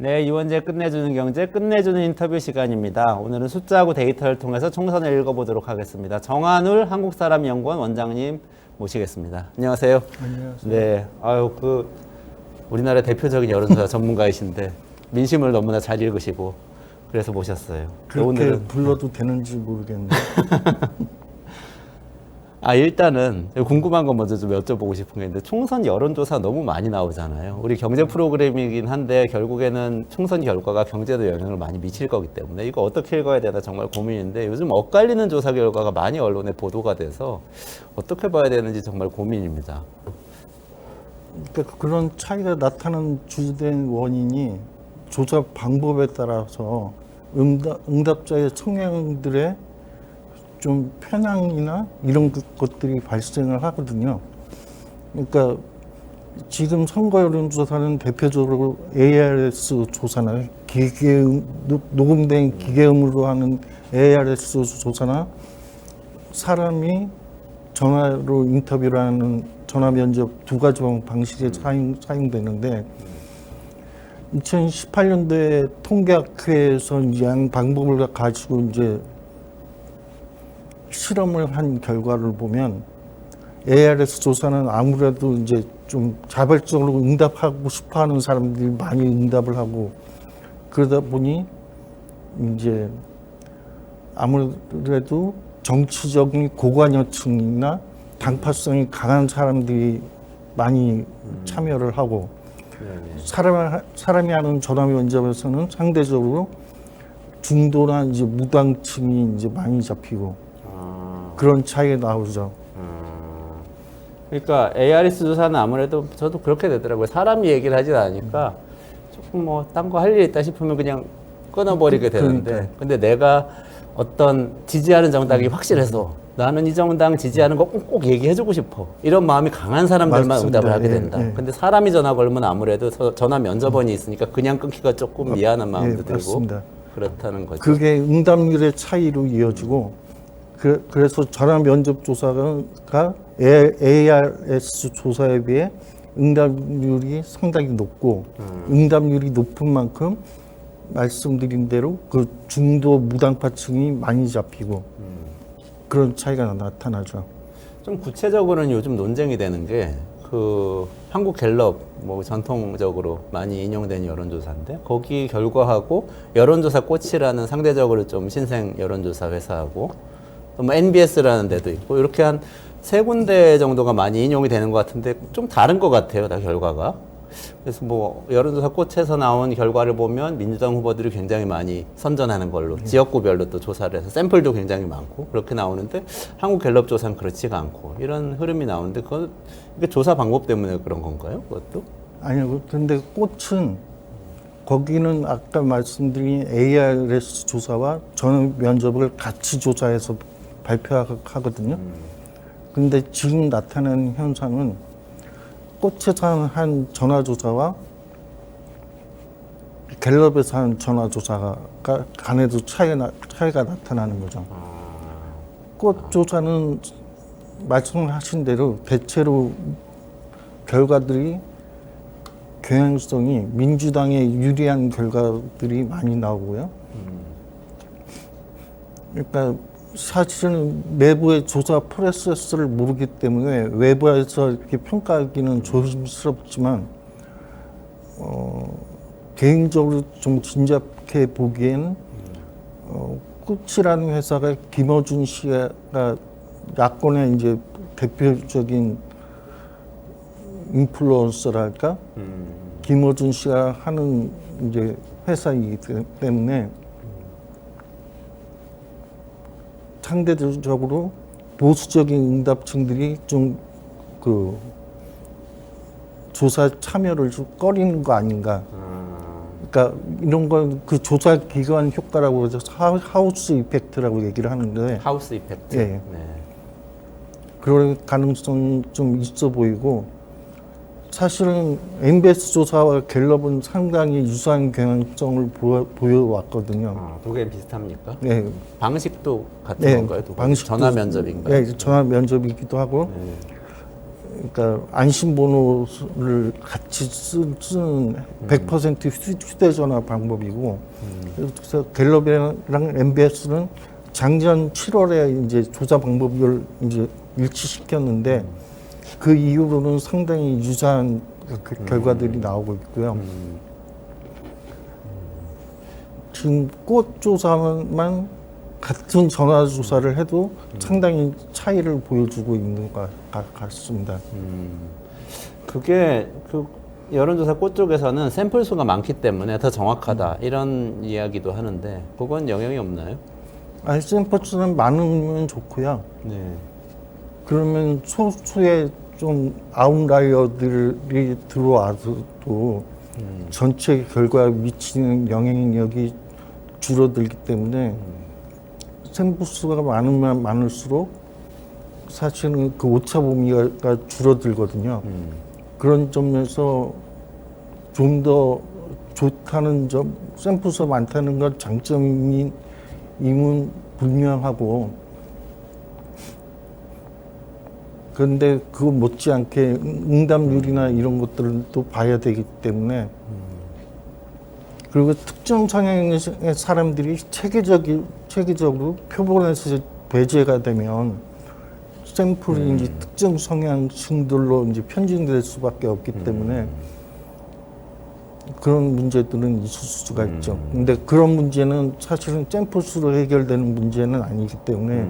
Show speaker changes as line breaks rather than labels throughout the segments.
네, 이원재 끝내주는 경제, 끝내주는 인터뷰 시간입니다. 오늘은 숫자하고 데이터를 통해서 총선을 읽어보도록 하겠습니다. 정한울 한국사람연구원 원장님 모시겠습니다. 안녕하세요.
안녕하세요.
네, 우리나라 대표적인 여론조사 전문가이신데 민심을 너무나 잘 읽으시고 그래서 모셨어요.
그렇게
오늘은
불러도 되는지 모르겠네요.
일단은 궁금한 거 먼저 좀 여쭤보고 싶은 게 있는데 총선 여론조사 너무 많이 나오잖아요. 우리 경제 프로그램이긴 한데 결국에는 총선 결과가 경제도 영향을 많이 미칠 거기 때문에 이거 어떻게 읽어야 되나 정말 고민인데 요즘 엇갈리는 조사 결과가 많이 언론에 보도가 돼서 어떻게 봐야 되는지 정말 고민입니다.
그러니까 그런 차이가 나타나는 주된 원인이 조사 방법에 따라서 응답자의 성향들의 좀 편향이나 이런 것들이 발생을 하거든요. 그러니까 지금 선거 여론조사는 대표적으로 ARS 조사나 녹음된 기계음으로 하는 ARS 조사나 사람이 전화로 인터뷰를 하는 전화 면접 두 가지 방식이 사용되는데 2018년도에 통계학회에서 이 방법을 가지고 이제 실험을 한 결과를 보면 ARS 조사는 아무래도 이제 좀 자발적으로 응답하고 싶어 하는 사람들이 많이 응답을 하고 그러다 보니 이제 아무래도 정치적인 고관여층이나 당파성이 강한 사람들이 많이 참여를 하고 사람이 하는 전화 면접에서는 상대적으로 중도나 이제 무당층이 이제 많이 잡히고 그런 차이가 나오죠.
그러니까 ARS 조사는 아무래도 저도 그렇게 되더라고요. 사람이 얘기를 하지 않으니까 조금 뭐 딴 거 할 일 있다 싶으면 그냥 끊어버리게 되는데
그러니까.
근데 내가 어떤 지지하는 정당이 확실해서 나는 이 정당 지지하는 거 꼭 얘기해주고 싶어. 이런 마음이 강한 사람들만
맞습니다.
응답을 하게 된다.
예.
근데 사람이 전화 걸면 아무래도 전화 면접원이 있으니까 그냥 끊기가 조금 미안한 마음도 들고
맞습니다.
그렇다는 거죠.
그게 응답률의 차이로 이어지고 그래서 전화 면접 조사가 ARS 조사에 비해 응답률이 상당히 높고 응답률이 높은 만큼 말씀드린 대로 그 중도 무당파층이 많이 잡히고 그런 차이가 나타나죠.
좀 구체적으로는 요즘 논쟁이 되는 게 그 한국 갤럽 뭐 전통적으로 많이 인용된 여론조사인데 거기 결과하고 여론조사 꽃이라는 상대적으로 좀 신생 여론조사 회사하고 또 뭐 NBS라는 데도 있고 이렇게 한 세 군데 정도가 많이 인용이 되는 것 같은데 좀 다른 것 같아요, 다 결과가. 그래서 뭐 여론조사 꽃에서 나온 결과를 보면 민주당 후보들이 굉장히 많이 선전하는 걸로 지역구별로 또 조사를 해서 샘플도 굉장히 많고 그렇게 나오는데 한국 갤럽 조사는 그렇지가 않고 이런 흐름이 나오는데 그건 이게 조사 방법 때문에 그런 건가요? 그것도?
아니요. 근데 꽃은 거기는 아까 말씀드린 ARS 조사와 전화 면접을 같이 조사해서 발표하거든요. 근데 지금 나타나는 현상은 꽃에서 한 전화조사와 갤럽에서 한 전화조사가 간에도 차이가 나타나는 거죠. 꽃조사는 말씀하신 대로 대체로 결과들이 경향성이 민주당에 유리한 결과들이 많이 나오고요. 그러니까 사실은 내부의 조사 프로세스를 모르기 때문에 외부에서 이렇게 평가하기는 조심스럽지만 개인적으로 좀 진작해 보기에는 꽃이라는 회사가 김어준 씨가 야권의 이제 대표적인 인플루언서랄까 김어준 씨가 하는 이제 회사이기 때문에 상대적으로 보수적인 응답층들이 좀 그 조사 참여를 좀 꺼리는 거 아닌가. 그러니까 이런 건 그 조사 기관 효과라고 해서 하우스 이펙트라고 얘기를 하는데
하우스 이펙트.
예.
네.
그럴 가능성이 좀 있어 보이고 사실은 MBS 조사와 갤럽은 상당히 유사한 경향성을 보여왔거든요.
두 개 비슷합니까?
네.
방식도 같은
네,
건가요? 두 개?
방식도-
전화 면접인가요?
네, 전화 면접이기도 하고
네.
그러니까 안심번호를 같이 쓰는 100% 휴대전화 방법이고, 그래서 갤럽이랑 MBS는 작년 7월에 이제 조사 방법을 이제 일치시켰는데 그 이후로는 상당히 유사한 결과들이 나오고 있고요. 지금 꽃 조사만 같은 전화 조사를 해도 상당히 차이를 보여주고 있는 것 같습니다.
그게 그 여론조사 꽃 쪽에서는 샘플 수가 많기 때문에 더 정확하다 이런 이야기도 하는데 그건 영향이 없나요?
아니, 샘플 수는 많으면 좋고요.
네.
그러면 소수의 좀 아웃라이어들이 들어와도 전체 결과에 미치는 영향력이 줄어들기 때문에 샘플 수가 많으면 많을수록 사실은 그 오차 범위가 줄어들거든요. 그런 점에서 좀 더 좋다는 점, 샘플 수가 많다는 건 장점임은 분명하고, 그런데 그거 못지않게 응답률이나 이런 것들을 또 봐야 되기 때문에, 그리고 특정 성향의 사람들이 체계적으로 표본에서 배제가 되면 샘플이 이제 특정 성향층들로 이제 편중될 수밖에 없기 때문에 그런 문제들은 있을 수가 있죠. 근데 그런 문제는 사실은 샘플 수로 해결되는 문제는 아니기 때문에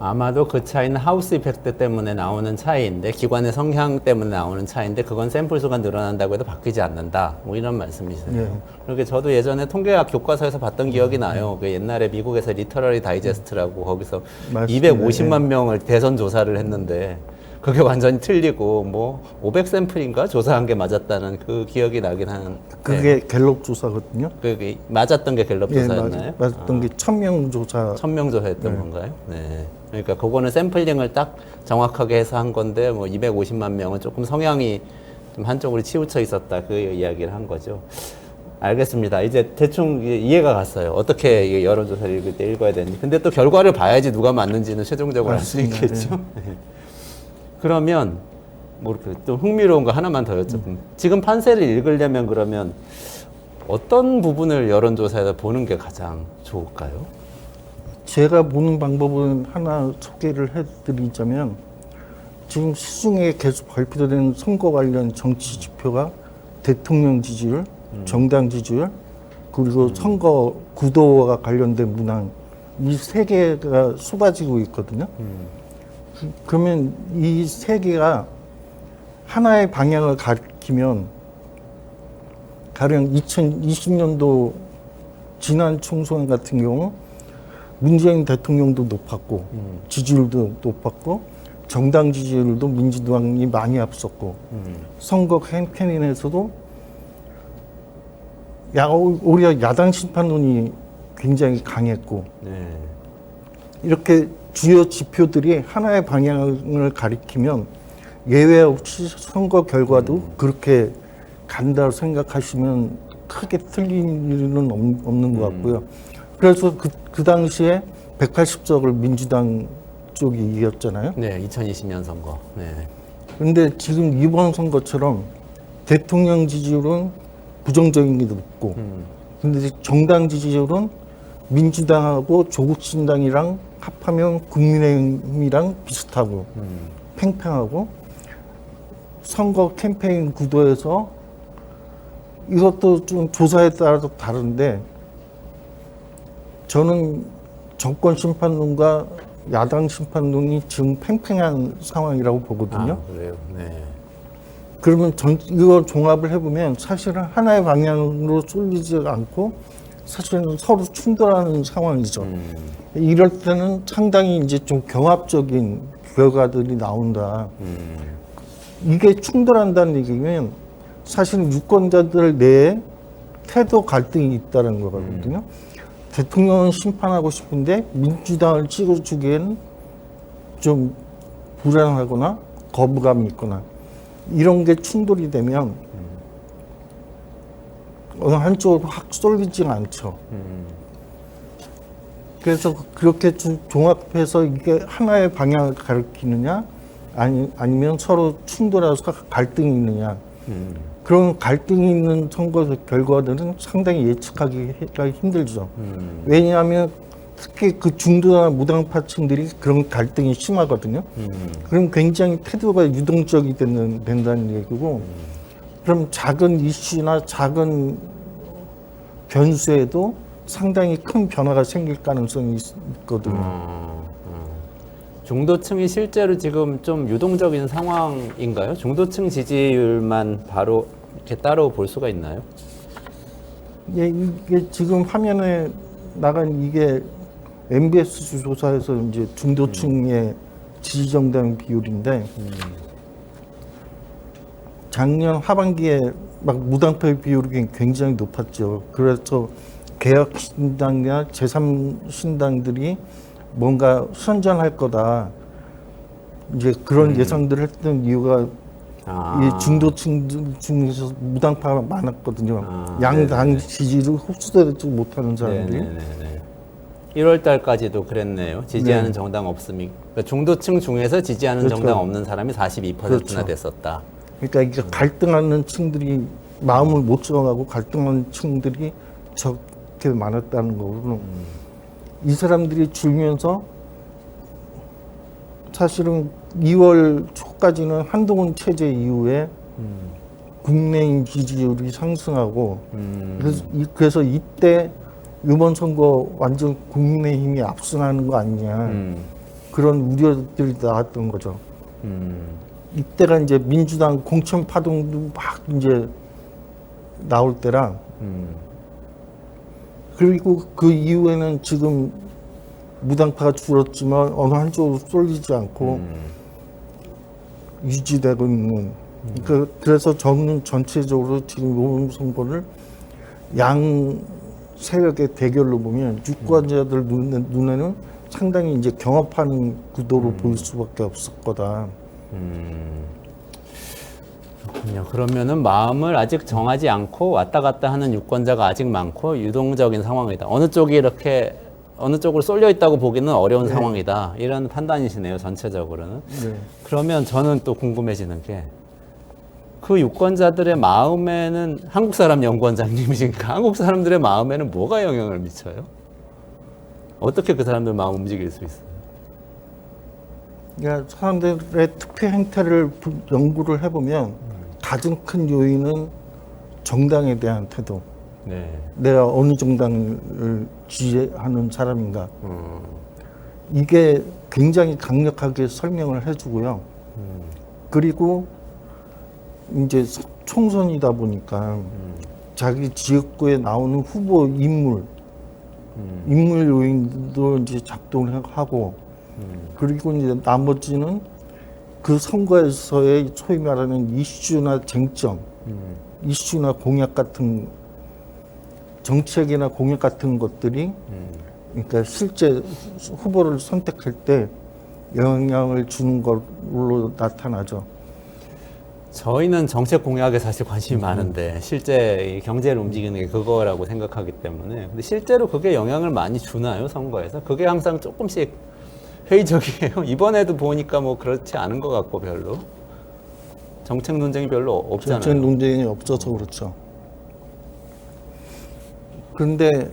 아마도 그 차이는 하우스 이펙트 때문에 나오는 차이인데 기관의 성향 때문에 나오는 차이인데 그건 샘플 수가 늘어난다고 해도 바뀌지 않는다. 뭐 이런 말씀이세요.
예.
그렇게 저도 예전에 통계학 교과서에서 봤던 기억이 나요. 그 옛날에 미국에서 리터러리 다이제스트라고 거기서
맞습니다.
250만 명을 대선 조사를 했는데 그게 완전히 틀리고 뭐 500샘플인가 조사한 게 맞았다는 그 기억이 나긴 하는.
그게 갤럽 조사거든요.
그 맞았던 게 갤럽
예,
조사였나요?
맞았던 게 1000명 조사.
1000명 조사했던 건가요? 네. 그러니까 그거는 샘플링을 딱 정확하게 해서 한 건데 뭐 250만 명은 조금 성향이 좀 한쪽으로 치우쳐 있었다 그 이야기를 한 거죠. 알겠습니다. 이제 대충 이해가 갔어요. 어떻게 이 여론조사를 읽을 때 읽어야 되는지. 근데 또 결과를 봐야지 누가 맞는지는 최종적으로 알 수
맞습니다.
있겠죠. 그러면 뭐 이렇게 좀 흥미로운 거 하나만 더 여쭤보면 지금 판세를 읽으려면 그러면 어떤 부분을 여론조사에서 보는 게 가장 좋을까요?
제가 보는 방법은 하나 소개를 해드리자면, 지금 시중에 계속 발표된 선거 관련 정치 지표가 대통령 지지율, 정당 지지율, 그리고 선거 구도와 관련된 문항, 이 세 개가 쏟아지고 있거든요. 그러면 이 세 개가 하나의 방향을 가리키면, 가령 2020년도 지난 총선 같은 경우 문재인 대통령도 높았고 지지율도 높았고 정당 지지율도 민주당이 많이 앞섰고 선거 캠페인에서도 오히려 야당 심판론이 굉장히 강했고,
네.
이렇게 주요 지표들이 하나의 방향을 가리키면 예외 없이 선거 결과도 그렇게 간다고 생각하시면 크게 틀린 일은 없는 것 같고요. 그래서 그 당시에 180석을 민주당 쪽이 이겼잖아요.
네, 2020년 선거. 네.
그런데 지금 이번 선거처럼 대통령 지지율은 부정적인 게 높고, 근데 정당 지지율은 민주당하고 조국신당이랑 합하면 국민의힘이랑 비슷하고 팽팽하고, 선거 캠페인 구도에서 이것도 좀 조사에 따라서 다른데, 저는 정권 심판론과 야당 심판론이 지금 팽팽한 상황이라고 보거든요.
아, 그래요. 네.
그러면 이걸 종합을 해보면 사실은 하나의 방향으로 쏠리지 않고 사실은 서로 충돌하는 상황이죠. 이럴 때는 상당히 이제 좀 경합적인 결과들이 나온다. 이게 충돌한다는 얘기면 사실은 유권자들 내에 태도 갈등이 있다는 거거든요. 대통령은 심판하고 싶은데 민주당을 찍어주기에는 좀 불안하거나 거부감이 있거나, 이런 게 충돌이 되면 어느 한쪽으로 확 쏠리지가 않죠. 그래서 그렇게 종합해서 이게 하나의 방향을 가리키느냐 아니면 서로 충돌해서 갈등이 있느냐. 그런 갈등이 있는 선거 결과들은 상당히 예측하기가 힘들죠. 왜냐하면 특히 그 중도나 무당파층들이 그런 갈등이 심하거든요. 그럼 굉장히 태도가 유동적이 된다는 얘기고, 그럼 작은 이슈나 작은 변수에도 상당히 큰 변화가 생길 가능성이 있거든요.
중도층이 실제로 지금 좀 유동적인 상황인가요? 중도층 지지율만 바로 이렇게 따로 볼 수가 있나요?
예, 이게 지금 화면에 나간 이게 MBS 조사에서 이제 중도층의 지지 정당 비율인데 작년 하반기에 막 무당표 비율이 굉장히 높았죠. 그래서 개혁신당이나 제3신당들이 뭔가 선전할 거다. 이제 그런 예상들을 했던 이유가 이 중도층 중에서 무당파가 많았거든요. 양당 지지를 흡수되지 못하는 사람들이.
1월 달까지도 그랬네요. 지지하는
네.
정당 없음이. 그러니까 중도층 중에서 지지하는
그렇죠.
정당 없는 사람이 42%나
그렇죠.
됐었다.
그러니까 이게 갈등하는 층들이 마음을 못 정하고 갈등하는 층들이 적게 많았다는 거고 이 사람들이 줄면서 사실은 2월 초까지는 한동훈 체제 이후에 국내인 지지율이 상승하고 그래서 이때 이번 선거 완전 국민의힘이 압승하는 거 아니냐 그런 우려들이 나왔던 거죠. 이때가 이제 민주당 공천 파동도 막 이제 나올 때라 그리고 그 이후에는 지금 무당파가 줄었지만 어느 한쪽으로 쏠리지 않고 유지되고 있는 그래서 저는 전체적으로 지금 이번 선거를 양 세력의 대결로 보면 유권자들 눈에는 상당히 이제 경합하는 구도로 보일 수밖에 없을 거다.
그렇군요. 그러면은 마음을 아직 정하지 않고 왔다 갔다 하는 유권자가 아직 많고 유동적인 상황이다. 어느 쪽이 이렇게 어느 쪽으로 쏠려 있다고 보기는 어려운 상황이다. 이런 판단이시네요. 전체적으로는.
네.
그러면 저는 또 궁금해지는 게 그 유권자들의 마음에는 한국 사람 연구원장님이시니까 한국 사람들의 마음에는 뭐가 영향을 미쳐요? 어떻게 그 사람들 마음 움직일 수 있어요?
그러니까 사람들의 투표 행태를 연구를 해보면 가장 큰 요인은 정당에 대한 태도.
네.
내가 어느 정당을 지지하는 사람인가. 이게 굉장히 강력하게 설명을 해주고요. 그리고 이제 총선이다 보니까 자기 지역구에 나오는 후보 인물 요인도 이제 작동을 하고 그리고 이제 나머지는 그 선거에서의 소위 말하는 이슈나 쟁점, 이슈나 공약 같은 정책이나 공약 같은 것들이 그러니까 실제 후보를 선택할 때 영향을 주는 걸로 나타나죠.
저희는 정책 공약에 사실 관심이 많은데 실제 이 경제를 움직이는 게 그거라고 생각하기 때문에 근데 실제로 그게 영향을 많이 주나요? 선거에서? 그게 항상 조금씩 회의적이에요. 이번에도 보니까 뭐 그렇지 않은 것 같고 별로 정책 논쟁이 별로 없잖아요.
정책 논쟁이 없어서 그렇죠. 그런데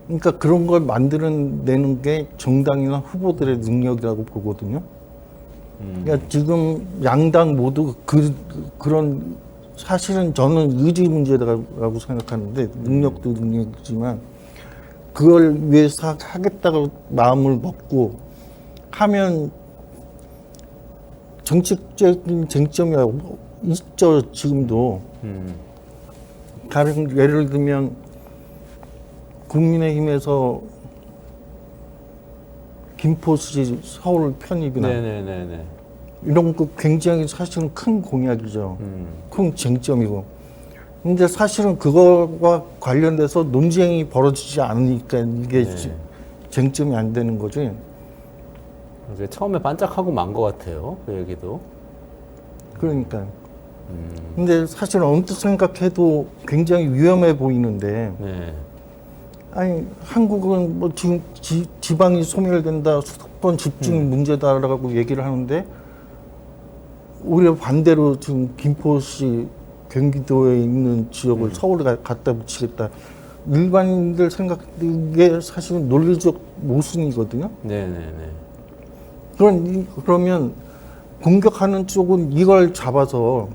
그러니까 그런 걸 만들어내는 게 정당이나 후보들의 능력이라고 보거든요. 그러니까 지금 양당 모두 그런 사실은 저는 의지 문제라고 생각하는데 능력도 능력이지만 그걸 위해서 하겠다고 마음을 먹고 하면 정책적인 쟁점이 있죠. 지금도. 다른 예를 들면 국민의힘에서 김포시 서울 편입이나
네네네네.
이런 거 굉장히 사실은 큰 공약이죠. 큰 쟁점이고. 근데 사실은 그거와 관련돼서 논쟁이 벌어지지 않으니까 이게
네.
쟁점이 안 되는 거지.
그게 처음에 반짝하고 만 것 같아요. 그 얘기도.
그러니까. 근데 사실 언뜻 생각해도 굉장히 위험해 보이는데
네.
아니 한국은 뭐 지금 지방이 소멸된다, 수도권 집중 문제다라고 얘기를 하는데 오히려 반대로 지금 김포시 경기도에 있는 지역을 서울에 갖다 붙이겠다. 일반인들 생각에 사실은 논리적 모순이거든요.
네네네.
그러면 공격하는 쪽은 이걸 잡아서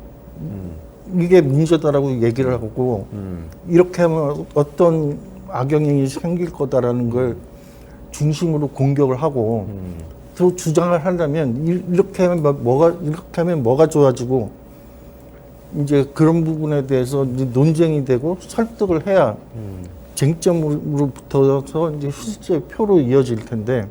이게 문제다라고 얘기를 하고 이렇게 하면 어떤 악영향이 생길 거다라는 걸 중심으로 공격을 하고 또 주장을 하려면 이렇게 하면 뭐가 좋아지고 이제 그런 부분에 대해서 이제 논쟁이 되고 설득을 해야 쟁점으로 붙어서 이제 실제 표로 이어질 텐데,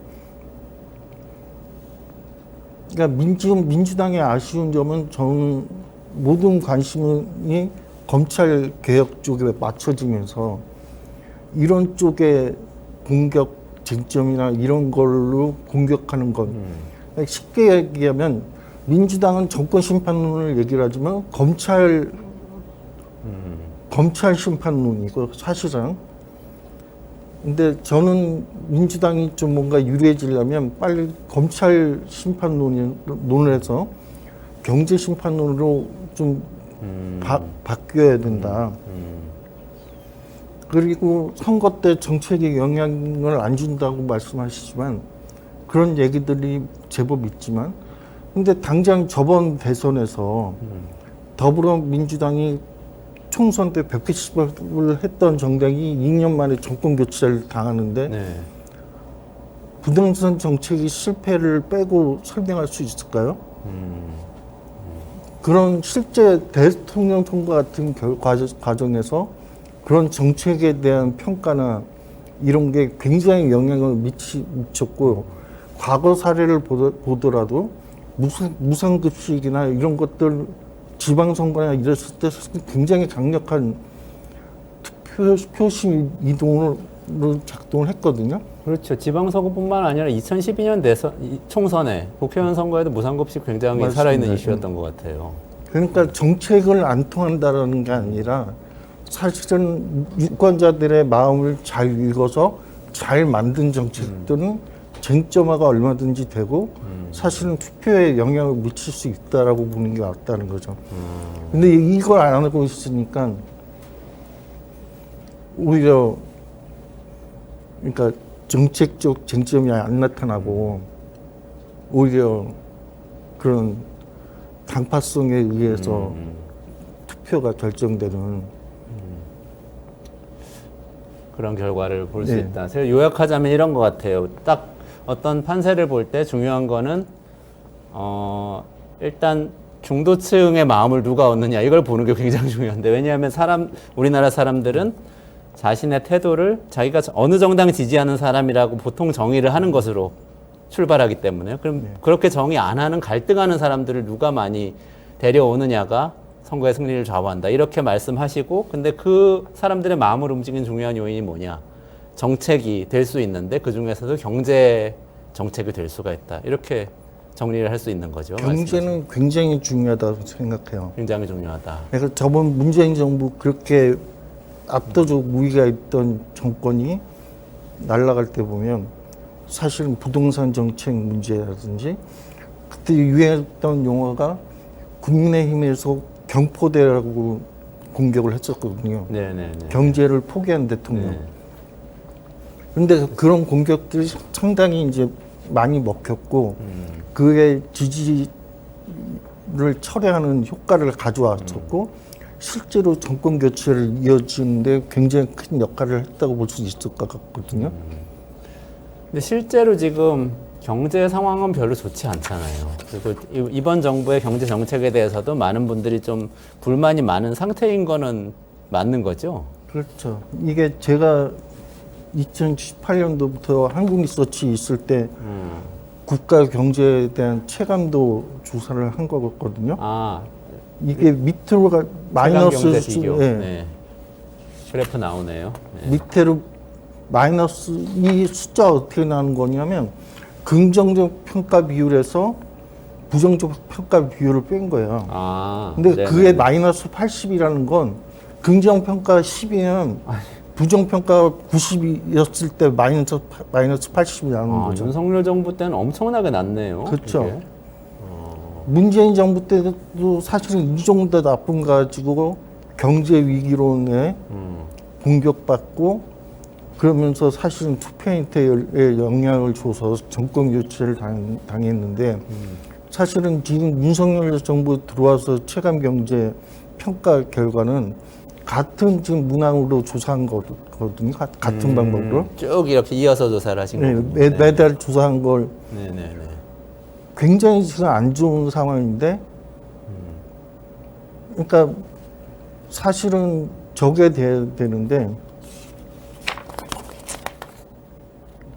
그러니까 지금 민주당의 아쉬운 점은 저는 모든 관심이 검찰 개혁 쪽에 맞춰지면서 이런 쪽에 공격 쟁점이나 이런 걸로 공격하는 것. 쉽게 얘기하면 민주당은 정권 심판론을 얘기를 하지만 검찰 심판론이고 사실상. 근데 저는 민주당이 좀 뭔가 유리해지려면 빨리 검찰 심판론을 해서 경제 심판론으로 좀 바뀌어야 된다. 그리고 선거 때 정책에 영향을 안 준다고 말씀하시지만 그런 얘기들이 제법 있지만, 근데 당장 저번 대선에서 더불어민주당이 총선 때 180을 했던 정당이 2년 만에 정권 교체를 당하는데
네.
부동산 정책이 실패를 빼고 설명할 수 있을까요? 그런 실제 대통령 선거 같은 과정에서 그런 정책에 대한 평가나 이런 게 굉장히 영향을 미쳤고, 과거 사례를 보더라도 무상급식이나 이런 것들 지방선거나 이랬을 때 굉장히 강력한 표심 이동으로 작동을 했거든요.
그렇죠. 지방선거뿐만 아니라 2012년 총선에 국회의원 선거에도 무상급식 굉장히
맞습니다.
살아있는 이슈였던 것 같아요.
그러니까 정책을 안 통한다는 게 아니라 사실은 유권자들의 마음을 잘 읽어서 잘 만든 정책들은 쟁점화가 얼마든지 되고 사실은 투표에 영향을 미칠 수 있다라고 보는 게 맞다는 거죠. 근데 이걸 안 하고 있으니까 오히려 그러니까 정책적 쟁점이 안 나타나고 오히려 그런 당파성에 의해서 투표가 결정되는
그런 결과를 볼 수
네.
있다. 제가 요약하자면 이런 것 같아요. 딱 어떤 판세를 볼 때 중요한 거는 일단 중도층의 마음을 누가 얻느냐 이걸 보는 게 굉장히 중요한데, 왜냐하면 우리나라 사람들은 자신의 태도를 자기가 어느 정당 지지하는 사람이라고 보통 정의를 하는 것으로 출발하기 때문에, 그럼 그렇게 정의 안 하는 갈등하는 사람들을 누가 많이 데려오느냐가 선거의 승리를 좌우한다 이렇게 말씀하시고, 근데 그 사람들의 마음을 움직이는 중요한 요인이 뭐냐, 정책이 될 수 있는데 그 중에서도 경제 정책이 될 수가 있다 이렇게 정리를 할 수 있는 거죠.
경제는 굉장히 중요하다고 생각해요.
굉장히 중요하다.
그래서 저번 문재인 정부 그렇게 압도적 우위가 있던 정권이 날아갈 때 보면 사실은 부동산 정책 문제라든지, 그때 유행했던 용어가 국민의힘에서 경포대라고 공격을 했었거든요.
네네네.
경제를 포기한 대통령.
네.
그런데 그런 공격들이 상당히 이제 많이 먹혔고 그의 지지를 철회하는 효과를 가져왔었고 실제로 정권 교체를 이어지는데 굉장히 큰 역할을 했다고 볼 수 있을 것 같거든요.
근데 실제로 지금 경제 상황은 별로 좋지 않잖아요. 그리고 이번 정부의 경제 정책에 대해서도 많은 분들이 좀 불만이 많은 상태인 거는 맞는 거죠?
그렇죠. 이게 제가 2018년도부터 한국리서치 있을 때 국가 경제에 대한 체감도 조사를 한 거거든요.
아,
이게 밑으로가 마이너스
경제
수,
비교.
예.
네. 그래프 나오네요. 네.
밑으로 마이너스, 이 숫자 어떻게 나오는 거냐면 긍정적 평가 비율에서 부정적 평가 비율을 뺀 거예요.
아,
근데
네네.
그게 마이너스 80이라는 건 긍정 평가 10이면 부정평가가 90이었을 때 마이너스 80이 나오는
아,
거죠.
윤석열 정부 때는 엄청나게 낮네요.
그렇죠.
이게.
문재인 정부 때도 사실은 이 정도 나쁜 거 가지고 경제 위기론에 공격받고 그러면서 사실은 투페인트에 영향을 줘서 정권 교체를 당했는데 사실은 지금 윤석열 정부 들어와서 체감 경제 평가 결과는 같은 지금 문항으로 조사한 거거든요. 같은 방법으로.
쭉 이렇게 이어서 조사를 하신
네,
거군요.
매달 조사한 걸
네네네.
굉장히 지금 안 좋은 상황인데, 그러니까 사실은 저게 돼야 되는데,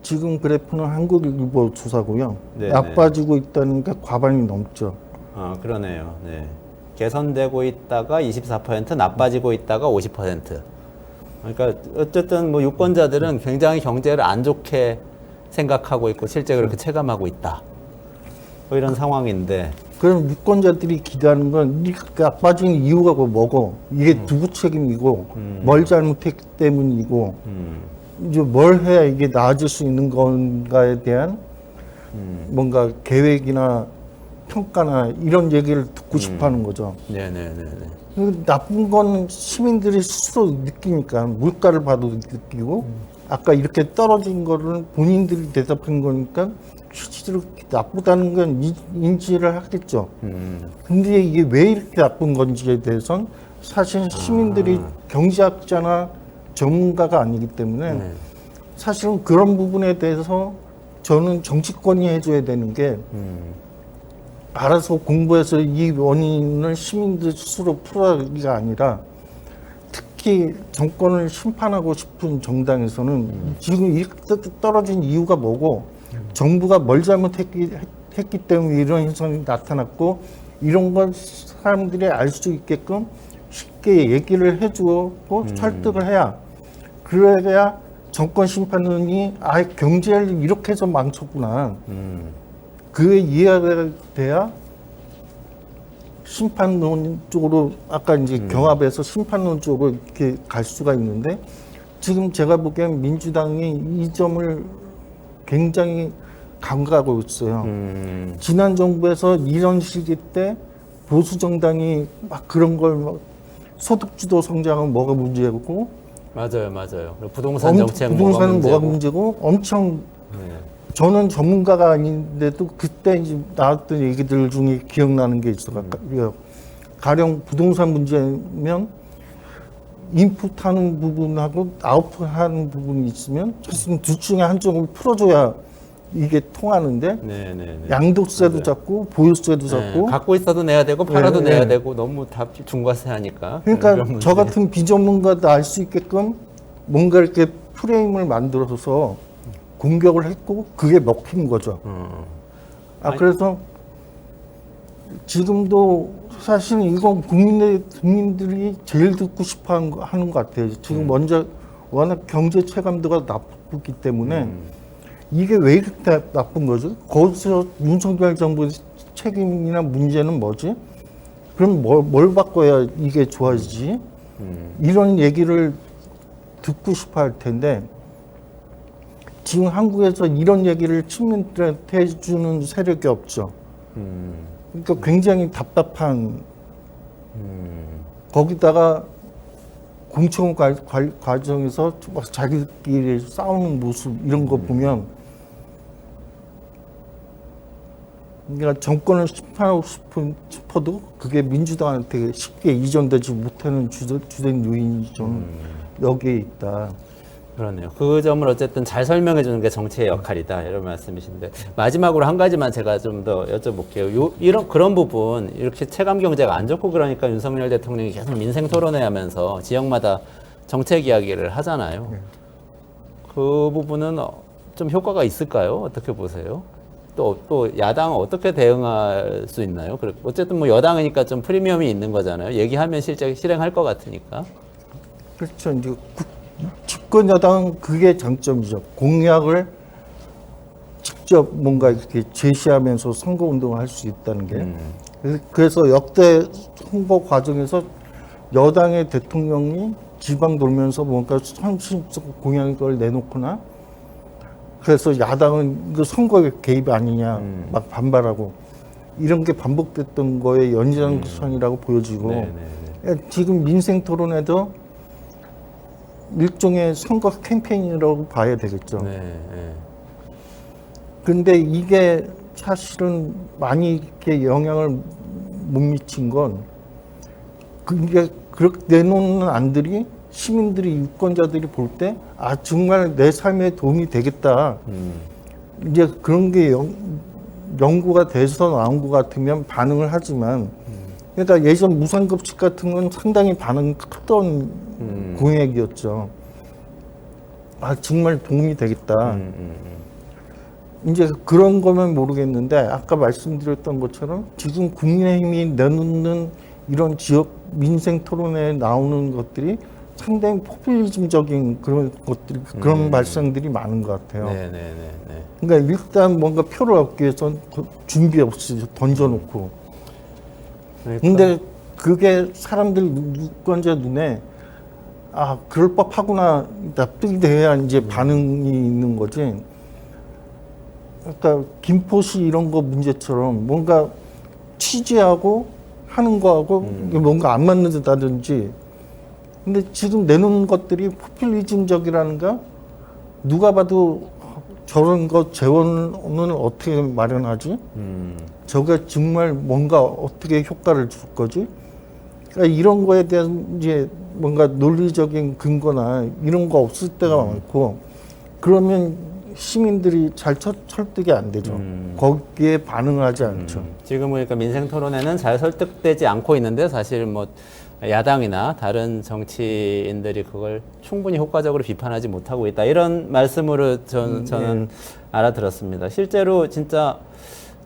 지금 그래프는 한국일보 조사고요.
네네.
나빠지고 있다는 게 과반이 넘죠.
아, 그러네요. 네. 개선되고 있다가 24%, 나빠지고 있다가 50%. 그러니까 어쨌든 뭐 유권자들은 굉장히 경제를 안 좋게 생각하고 있고 실제 그렇게 체감하고 있다. 뭐 이런 상황인데.
그럼 유권자들이 기대하는 건 이렇게 나빠진 이유가 뭐고, 이게 누구 책임이고, 뭘 잘못했기 때문이고, 이제 뭘 해야 이게 나아질 수 있는 건가에 대한 뭔가 계획이나 평가나 이런 얘기를 듣고 싶어 하는 거죠.
네네네네.
나쁜 건 시민들이 스스로 느끼니까 물가를 봐도 느끼고 아까 이렇게 떨어진 거를 본인들이 대답한 거니까 실제로 나쁘다는 건 인지를 하겠죠. 근데 이게 왜 이렇게 나쁜 건지에 대해서는 사실 시민들이 경제학자나 전문가가 아니기 때문에 사실은 그런 부분에 대해서 저는 정치권이 해줘야 되는 게 알아서 공부해서 이 원인을 시민들 스스로 풀어가기가 아니라 특히 정권을 심판하고 싶은 정당에서는 지금 이렇게 떨어진 이유가 뭐고 정부가 뭘 잘못했기 때문에 이런 현상이 나타났고 이런 걸 사람들이 알 수 있게끔 쉽게 얘기를 해주고 설득을 해야 그래야 정권 심판원이 경제를 이렇게 해서 망쳤구나. 그게 이해가 돼야 심판론 쪽으로 아까 이제 경합해서 심판론 쪽으로 이렇게 갈 수가 있는데 지금 제가 보기엔 민주당이 이 점을 굉장히 간과하고 있어요. 지난 정부에서 이런 시기 때 보수 정당이 막 그런 걸 막 소득주도 성장은 뭐가 문제고
맞아요. 부동산 정책은
부동산은
뭐가
뭐가 문제고 엄청
네.
저는 전문가가 아닌데도 그때 이제 나왔던 얘기들 중에 기억나는 게 있어요. 가령 부동산 문제면 인풋하는 부분하고 아웃풋하는 부분이 있으면 사실은 둘 중에 한쪽을 풀어줘야 이게 통하는데 양도세도
맞아요.
잡고 보유세도 잡고
갖고 있어도 내야 되고 팔아도
네,
내야
네.
되고 너무 다 중과세 하니까.
그러니까 저 같은 비전문가도 알 수 있게끔 뭔가 이렇게 프레임을 만들어서 공격을 했고 그게 먹힌 거죠. 그래서 지금도 사실은 이건 국민들이 제일 듣고 싶어 하는 것 같아요. 지금 먼저 워낙 경제 체감도가 나쁘기 때문에 이게 왜 이렇게 나쁜 거죠? 거기서 윤석열 정부 책임이나 문제는 뭐지? 그럼 뭘 바꿔야 이게 좋아지지? 이런 얘기를 듣고 싶어 할 텐데 지금 한국에서 이런 얘기를 시민들한테 해주는 세력이 없죠. 그러니까 굉장히 답답한 거기다가 공천 과정에서 막 자기들끼리 싸우는 모습 이런 거 보면 그러니까 정권을 심판하고 싶어도 그게 민주당한테 쉽게 이전되지 못하는 주된 요인이 저는 여기에 있다.
그러네요. 그 점을 어쨌든 잘 설명해 주는 게 정치의 역할이다. 이런 말씀이신데 마지막으로 한 가지만 제가 좀 더 여쭤볼게요. 그런 부분 이렇게 체감 경제가 안 좋고 그러니까 윤석열 대통령이 계속 민생 토론회 하면서 지역마다 정책 이야기를 하잖아요. 그 부분은 좀 효과가 있을까요? 어떻게 보세요? 또 야당은 어떻게 대응할 수 있나요? 어쨌든 뭐 여당이니까 좀 프리미엄이 있는 거잖아요. 얘기하면 실제 실행할 것 같으니까.
그렇죠. 이제 집권 여당은 그게 장점이죠. 공약을 직접 뭔가 이렇게 제시하면서 선거 운동을 할 수 있다는 게. 그래서 역대 선거 과정에서 여당의 대통령이 지방 돌면서 뭔가 선심적 공약을 내놓거나 그래서 야당은 그 선거에 개입 아니냐 막 반발하고 이런 게 반복됐던 거에 연장선이라고 보여지고
네, 네, 네.
지금 민생 토론에도 일종의 선거 캠페인이라고 봐야 되겠죠.
네, 네.
근데 이게 사실은 많이 이렇게 영향을 못 미친 건 그게 그렇게 내놓는 안들이 시민들이 유권자들이 볼 때 아 정말 내 삶에 도움이 되겠다. 이제 그런 게 연구가 돼서 나온 것 같으면 반응을 하지만 그러니까 예전 무상급식 같은 건 상당히 반응이 크던 공약이었죠. 아 정말 도움이 되겠다. 이제 그런 거면 모르겠는데 아까 말씀드렸던 것처럼 지금 국민의힘이 내놓는 이런 지역 민생 토론에 나오는 것들이 상당히 포퓰리즘적인 그런 것들이 그런 발상들이 많은 것 같아요.
네, 네, 네, 네.
그러니까 일단 뭔가 표를 얻기 위해서는 준비 없이 던져놓고.
그러니까.
근데 그게 사람들 유권자 눈에 아 그럴 법하구나 납득이 돼야 이제 반응이 있는 거지. 그러니까 김포시 이런 거 문제처럼 뭔가 취재하고 하는 거하고 뭔가 안 맞는다든지. 근데 지금 내놓은 것들이 포퓰리즘적이라는가 누가 봐도 저런 거 재원을 어떻게 마련하지? 저게 정말 뭔가 어떻게 효과를 줄 거지? 그러니까 이런 거에 대한 이제 뭔가 논리적인 근거나 이런 거 없을 때가 많고 그러면 시민들이 잘 설득이 안 되죠. 거기에 반응을 하지 않죠.
지금 보니까 민생 토론에는 잘 설득되지 않고 있는데 사실 뭐 야당이나 다른 정치인들이 그걸 충분히 효과적으로 비판하지 못하고 있다. 이런 말씀으로 저는 알아들었습니다. 실제로 진짜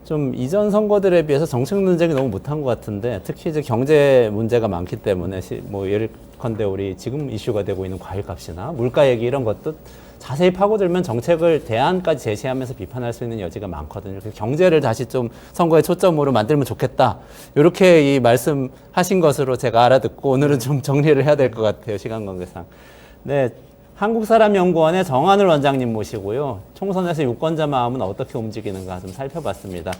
좀 이전 선거들에 비해서 정책 논쟁이 너무 못한 것 같은데 특히 이제 경제 문제가 많기 때문에 뭐 예컨대 우리 지금 이슈가 되고 있는 과일값이나 물가 얘기 이런 것도 자세히 파고들면 정책을 대안까지 제시하면서 비판할 수 있는 여지가 많거든요. 그래서 경제를 다시 좀 선거의 초점으로 만들면 좋겠다. 이렇게 이 말씀하신 것으로 제가 알아듣고 오늘은 좀 정리를 해야 될 것 같아요. 시간 관계상. 네. 한국사람연구원의 정한울 원장님 모시고요. 총선에서 유권자 마음은 어떻게 움직이는가 좀 살펴봤습니다.